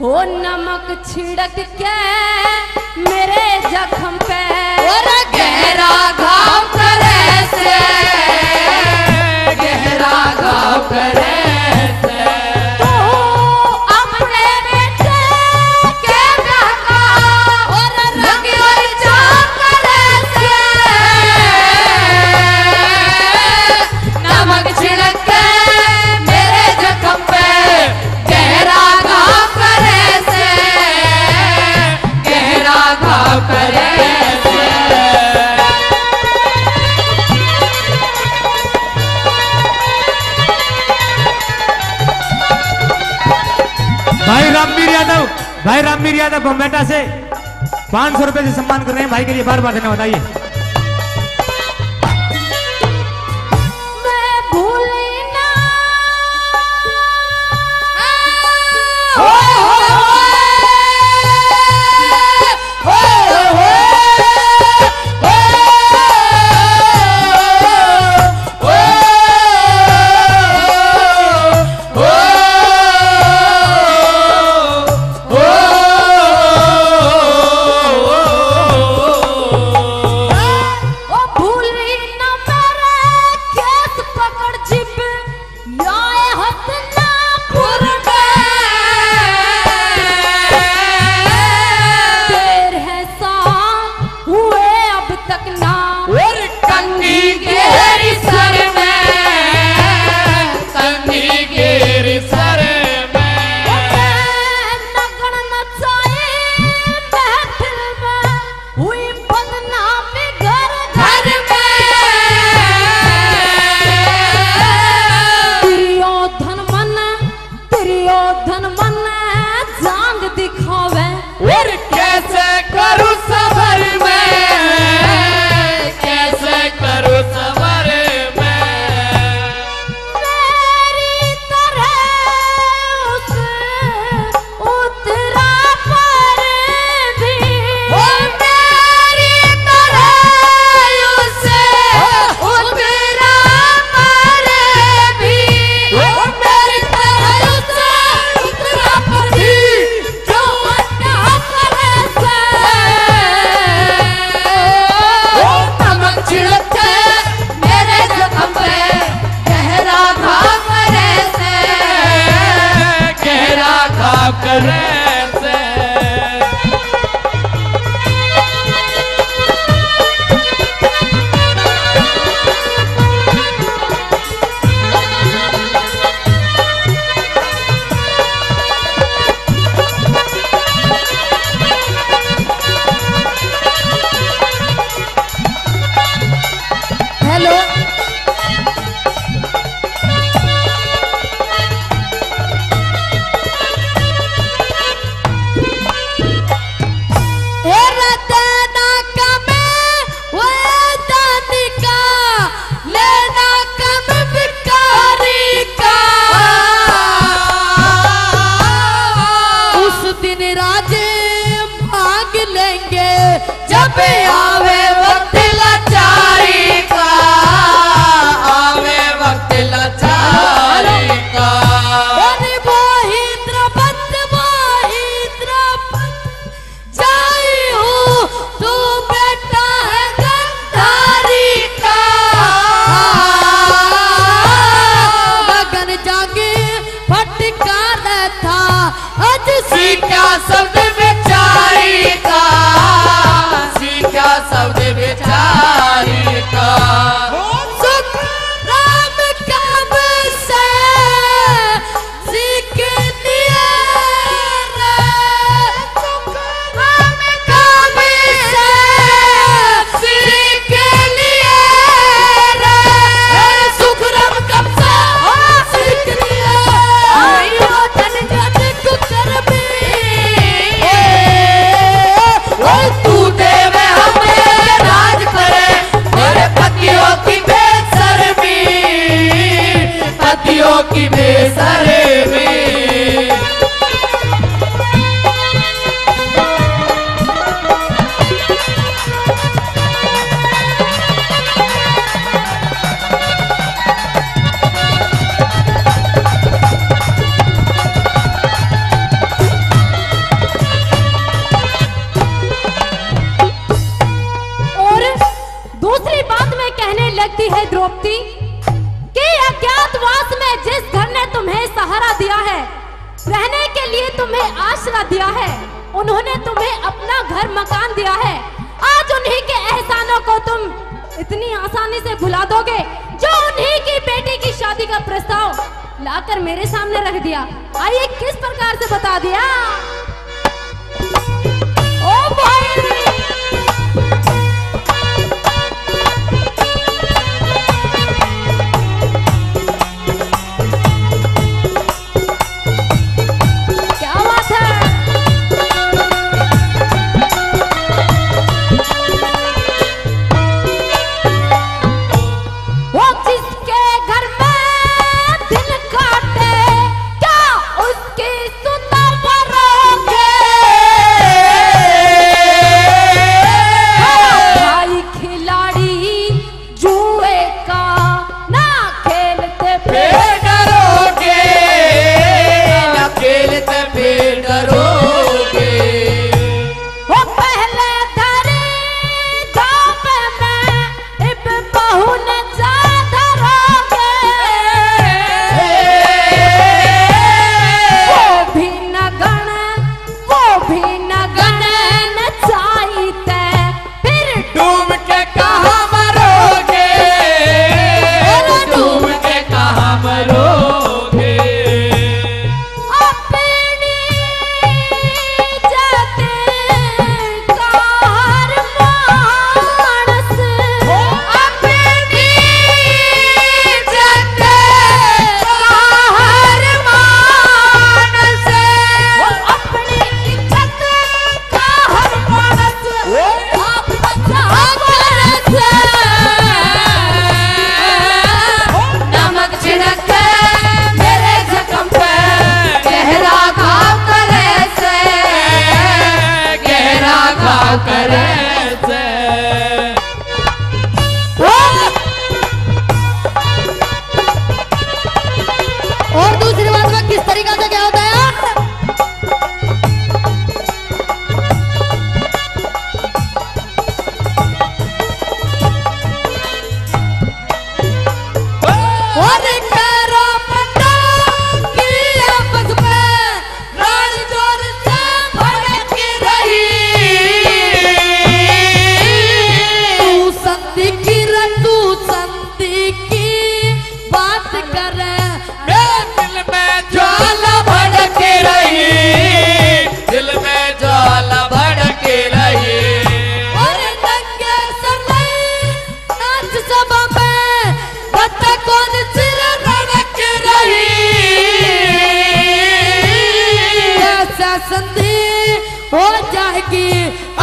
ओ नमक छिड़क के मेरे जख्म पे और गहरा घाव करे से, गहरा घाव करे से। तो अपने बेटे के बहका और रंग और चाक करे से, नमक छिड़क के मेरे जख्म पे गहरा घाव करे से, गहरा घाव करे से। भाई रामवीर यादव बम्बेटा से 500 रुपए से सम्मान कर रहे हैं। भाई के लिए बार बार धन्यवाद। आइए मैं भूली ना लिए तुम्हें आसरा दिया है, उन्होंने तुम्हें अपना घर मकान दिया है। आज उन्हीं के एहसानों को तुम इतनी आसानी से भुला दोगे जो उन्हीं की बेटी की शादी का प्रस्ताव लाकर मेरे सामने रख दिया। आइए किस प्रकार से बता दिया। ओ भाई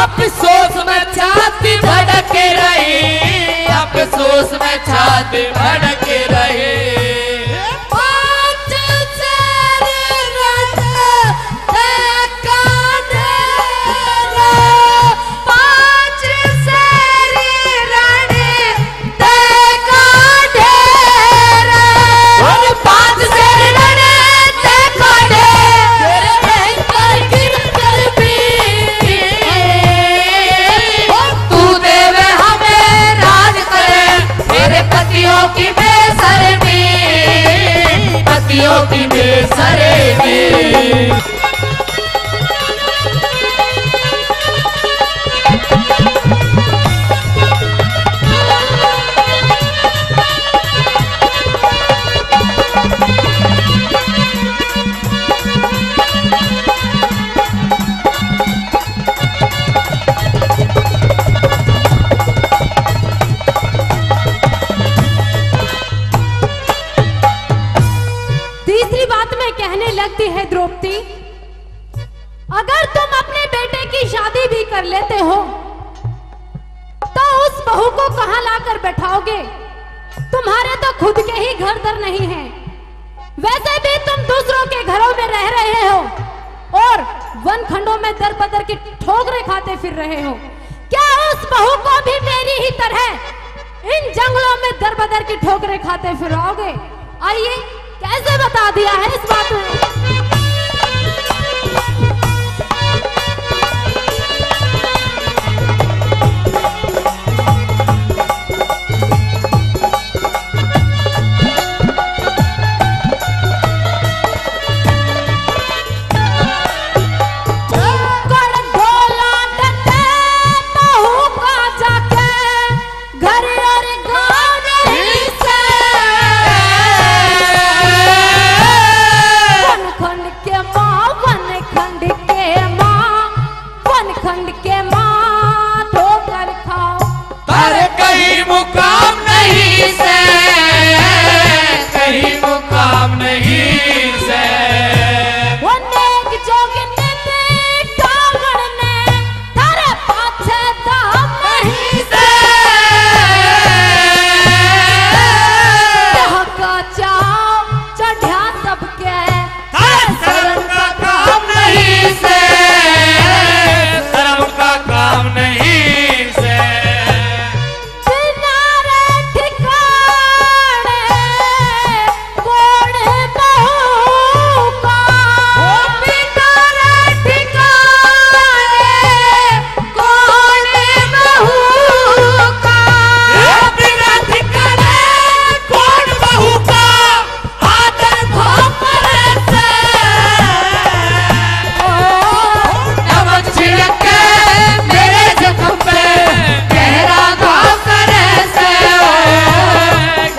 अफसोस में छाती धड़क रही, अफसोस में छाती धड़क रही। की बेसरे में लगती है द्रौपदी, अगर तुम अपने बेटे की शादी भी कर लेते हो तो उस बहू को कहां लाकर बैठाओगे? तुम्हारे तो खुद के ही घर दर नहीं है, वैसे भी तुम दूसरों के घरों में रह रहे हो और वन खंडों में दर बदर की ठोकरें खाते फिर रहे हो। क्या उस बहू को भी मेरी ही तरह इन जंगलों में दर बदर की ठोकरें खाते फिरोगे? आइए कैसे बता दिया है इस बात में। जोगिनी ने कावड़ ने थारे पाछे दाम नहीं से का चाव चढ़ा सबके शर्म का काम नहीं से, शर्म का काम नहीं से। किनारे ठिकाने कौन बहू का, किनारे ठिकाने कौन बहू का, बिना ठिकाने कौन बहू का आदर भोपरे से। नमक छिड़क के मेरे जख्म पे गहरा घाव करे से,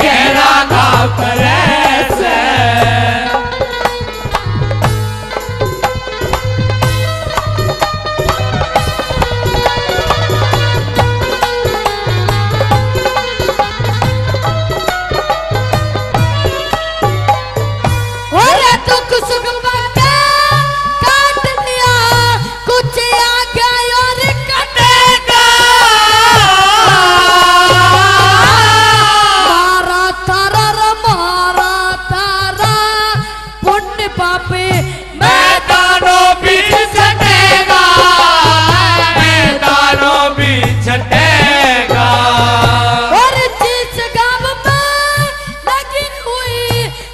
गहरा घाव करे से। ओरे दुख सुख बाटे काट दिया, कुछ आगे और कटेगा। मारा तारा रे मारा तारा पुण्य पापी मैदानों बीच छटेगा, मैदानों बीच छटेगा। और जिस गाँव में लगी हुई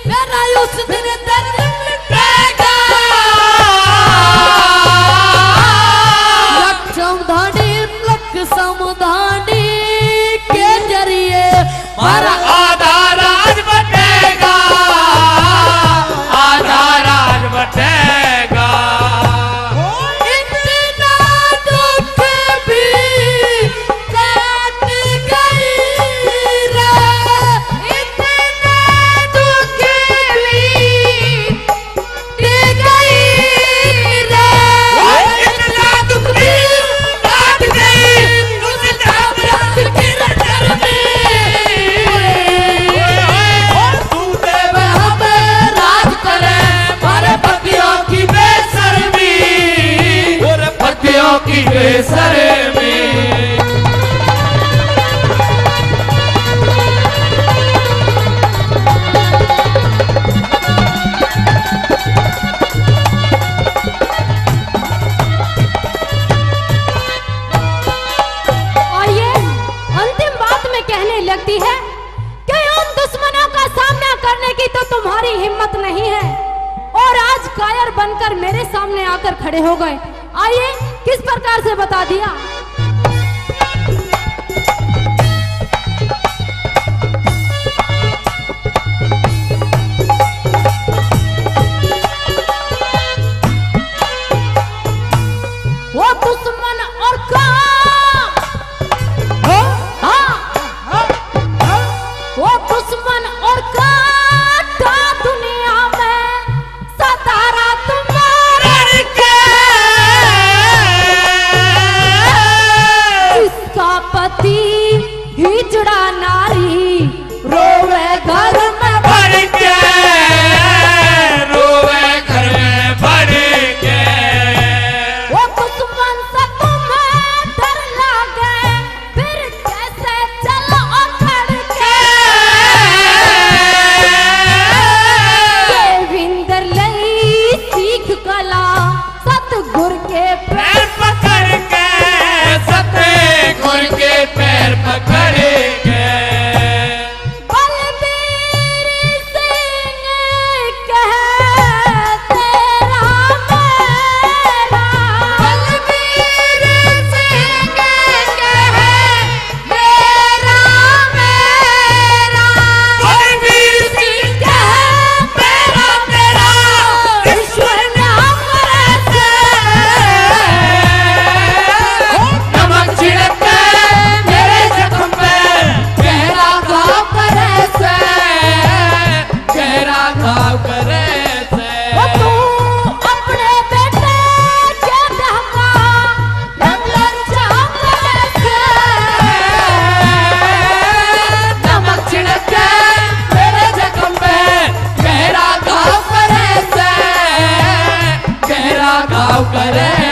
मेरा उस दिन दर्द मिटेगा। लक समुधानी के जरिए हमारा आधा राज बटेगा, आधा राज बटेगा। इतना दुख भी काट गई रे, इतना दुख भी गई रे, इतना दुख भी काट गई तुझे जामरात की नजर में। तू देव हमें राज करे मारे पतियों की बेशर्मी, और पतियों की बेशर्मी। आइए अंतिम बात में कहने लगती है कि उन दुश्मनों का सामना करने की तो तुम्हारी हिम्मत नहीं है और आज कायर बनकर मेरे सामने आकर खड़े हो गए। आइए किस प्रकार से बता दिया। वो दुश्मन और काम, वो दुश्मन और काटा दुनिया में सतारा तुम्हारा के करे